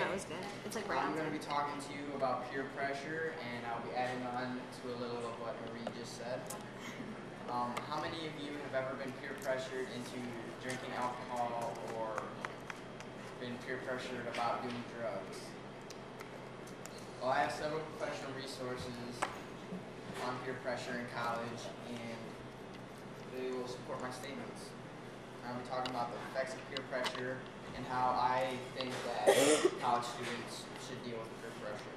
No, it was good. It's like I'm going to be talking to you about peer pressure, and I'll be adding on to a little of what Marie just said. How many of you have ever been peer pressured into drinking alcohol or been peer pressured about doing drugs? Well, I have several professional resources on peer pressure in college, and they will support my statements. I'll be talking about the effects of peer pressure and how I think that college students should deal with peer pressure.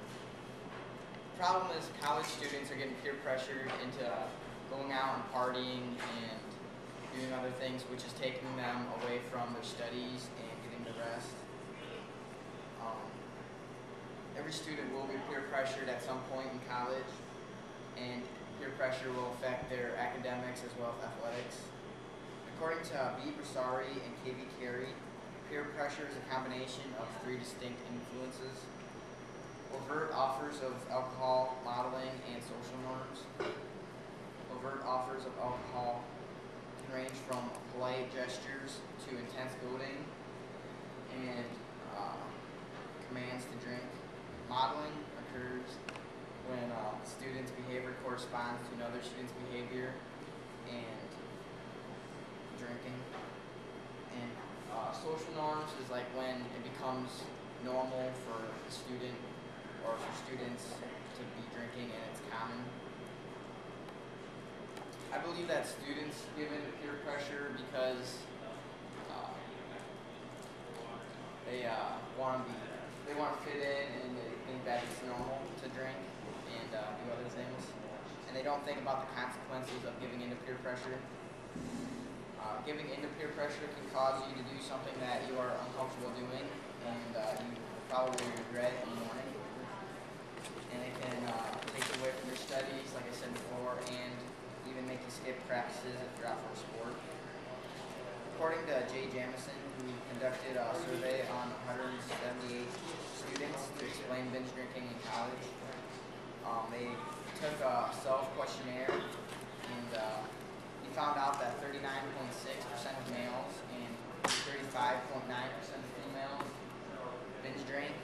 The problem is college students are getting peer pressured into going out and partying and doing other things, which is taking them away from their studies and getting the rest. Every student will be peer pressured at some point in college, and peer pressure will affect their academics as well as athletics. According to B. Brasari and K.B. Carey, peer pressure is a combination of three distinct influences: overt offers of alcohol, modeling, and social norms. Overt offers of alcohol can range from polite gestures to intense goading and commands to drink. Modeling occurs when students' behavior corresponds to another student's behavior and drinking. And social norms is like when it becomes normal for a student or for students to be drinking and it's common. I believe that students give in to peer pressure because they want to fit in, and they think that it's normal to drink and do other things, and they don't think about the consequences of giving into peer pressure. Giving into peer pressure can cause you to do something that you are uncomfortable doing, and you probably regret in the morning. And it can take you away from your studies, like I said before, and even make you skip practices if you're out for a sport. According to J. Jamison, who conducted a survey on 178 students to explain binge drinking in college, they took a self-questionnaire, and he found out that 39.6% of males and 35.9% of females binge drink,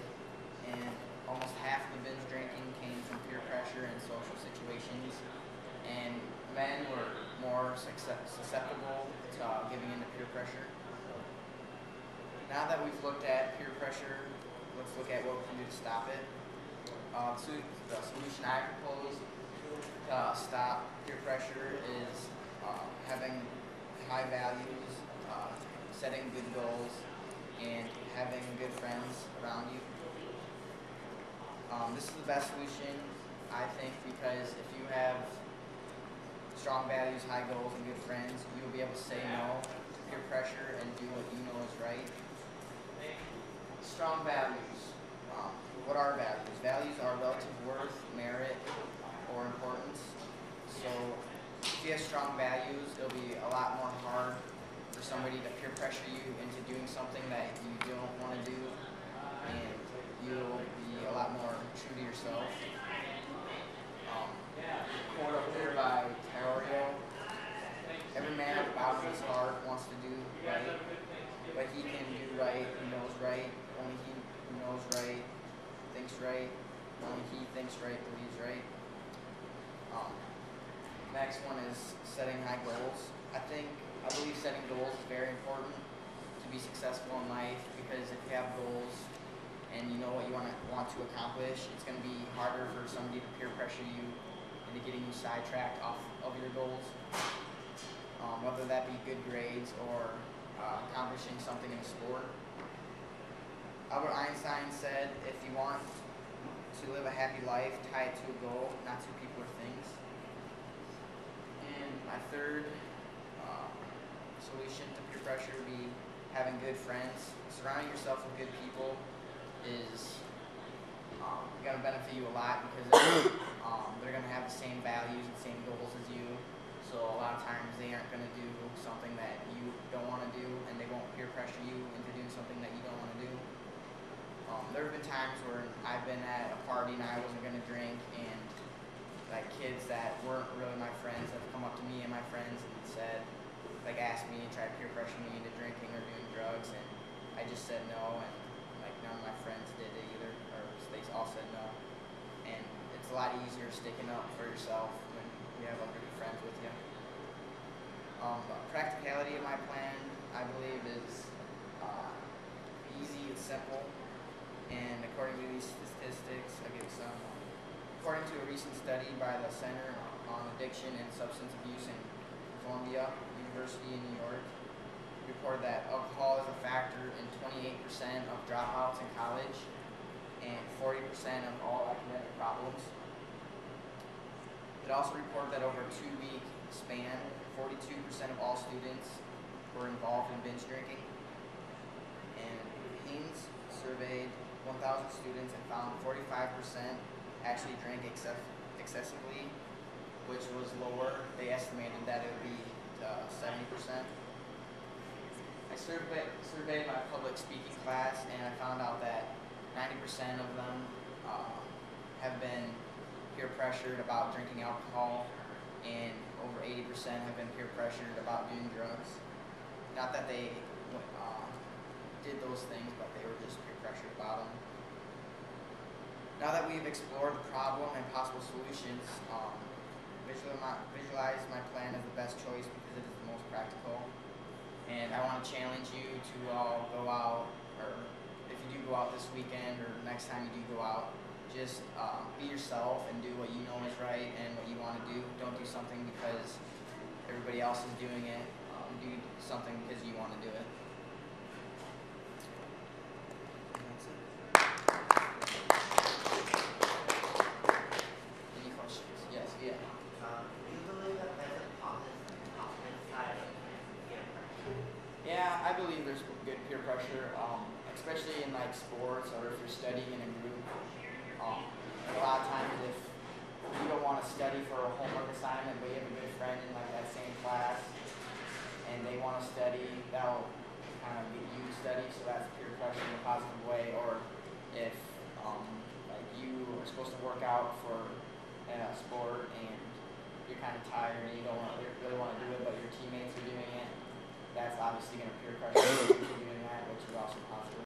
and almost half of the binge drinking came from peer pressure and social situations, and men were more susceptible to giving into peer pressure. Now that we've looked at peer pressure, let's look at what we can do to stop it. The solution I propose to stop peer pressure is having high values, setting good goals, and having good friends around you. This is the best solution, I think, because if you have strong values, high goals, and good friends, you will be able to say no to peer pressure and do what you know is right. Strong values. What are values? Values are relative worth, merit, or importance. So if you have strong values, it'll be a lot more hard for somebody to peer pressure you into doing something that you don't want to do, and you'll be a lot more true to yourself. Quote up there by Terrio: "Every man at the bottom of his heart wants to do right, but he can do right, he knows right. Only he who knows right thinks right. Only he thinks right believes right." Next one is setting high goals. I believe setting goals is very important to be successful in life, because if you have goals and you know what you want to accomplish, it's going to be harder for somebody to peer pressure you into getting you sidetracked off of your goals, whether that be good grades or accomplishing something in a sport. Albert Einstein said, "If you want to live a happy life, tie it to a goal, not to people or things." And my third solution to peer pressure would be having good friends. Surrounding yourself with good people is going to benefit you a lot, because they're going to have the same values and same goals as you. So a lot of times they aren't going to do something that you don't want to do, and they won't peer pressure you into doing something that you don't want to do. There have been times where I've been at a party and I wasn't going to drink, and like kids that weren't really my friends have come up to me and my friends and said, like, asked me and tried to peer pressure me into drinking or doing drugs, and I just said no, and like none of my friends did it. lot easier sticking up for yourself when you have a group of friends with you. Practicality of my plan, I believe, is easy, it's simple, and according to these statistics, I give some. According to a recent study by the Center on Addiction and Substance Abuse in Columbia University in New York, reported that alcohol is a factor in 28% of dropouts in college and 40% of all academic problems. It also reported that over a 2-week span, 42% of all students were involved in binge drinking. And Haynes surveyed 1,000 students and found 45% actually drank excessively, which was lower. They estimated that it would be 70%. I surveyed my public speaking class, and I found out that 90% of them have been peer pressured about drinking alcohol, and over 80% have been peer pressured about doing drugs. Not that they did those things, but they were just peer pressured about them. Now that we've explored the problem and possible solutions, visualize my plan as the best choice because it is the most practical. And I want to challenge you to all go out, or if you do go out this weekend or next time you do go out, just be yourself and do what you know is right and what you want to do. Don't do something because everybody else is doing it. Do something because you want to do it. That's it. Any questions? Yes, yeah. Do you believe that there's a positive side of peer pressure? Yeah, I believe there's good peer pressure, especially in like sports or if you're studying in a group. A lot of times if you don't want to study for a homework assignment but you have a good friend in like that same class and they want to study, that'll kind of get you to study, so that's peer pressure in a positive way. Or if like you are supposed to work out for a sport and you're kind of tired and you don't really want to do it but your teammates are doing it, that's obviously going to peer pressure you into doing that, which is also positive.